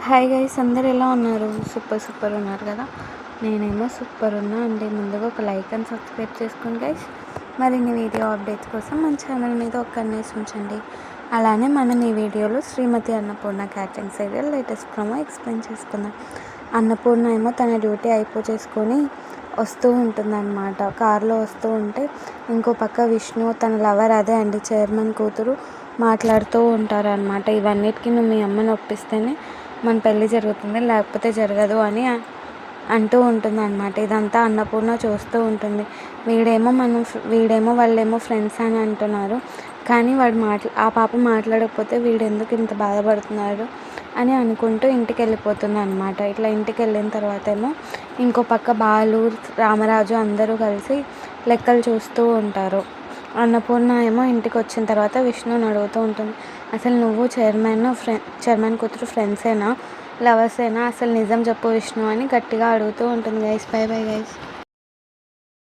Hi guys, అందరు ఎలా ఉన్నారు? సూపర్ ఉన్నారు కదా. నేనేమో సూపర్ ఉన్నా అండి. ముందుగా ఒక లైక్ అండ్ సబ్స్క్రైబ్ చేసుకోండి గైస్. మరిన్ని వీడియో అప్డేట్స్ కోసం మన ఛానల్ మీద ఒక కన్నేసి ఉంచండి. అలానే మనం ఈ వీడియోలో Srimathi Annapurna catering serial latest promo explain చేసుకుందాం. అన్నపూర్ణ ఏమో తన డ్యూటీ చేసుకొని వస్తూ ఉంటుందన్నమాట. కారులో వస్తూ ఉంటే ఇంకో పక్క విష్ణు తన లవర్, అదే అండి చైర్మన్ కూతురు, మాట్లాడుతూ ఉంటారనమాట. ఇవన్నిటికీ నువ్వు మీ అమ్మని ఒప్పిస్తేనే మన పెళ్ళి జరుగుతుంది, లేకపోతే జరగదు అని అంటూ ఉంటుంది అనమాట. ఇదంతా అన్నపూర్ణ చూస్తూ ఉంటుంది. వీడేమో వాళ్ళేమో ఫ్రెండ్స్ అని అంటున్నారు, కానీ ఆ పాప మాట్లాడకపోతే వీడెందుకు ఇంత బాధపడుతున్నారు అని అనుకుంటూ ఇంటికి వెళ్ళిపోతుంది అనమాట. ఇట్లా ఇంటికి వెళ్ళిన తర్వాత ఏమో ఇంకో పక్క బాలు, రామరాజు అందరూ కలిసి లెక్కలు చూస్తూ ఉంటారు. అన్నపూర్ణ ఏమో ఇంటికి వచ్చిన తర్వాత విష్ణుని అడుగుతూ ఉంటుంది, అసలు నువ్వు చైర్మన్ కూతురు ఫ్రెండ్సేనా, లవర్సేనా, అసలు నిజం చెప్పు విష్ణు అని గట్టిగా అడుగుతూ ఉంటుంది గైస్. By bye guys.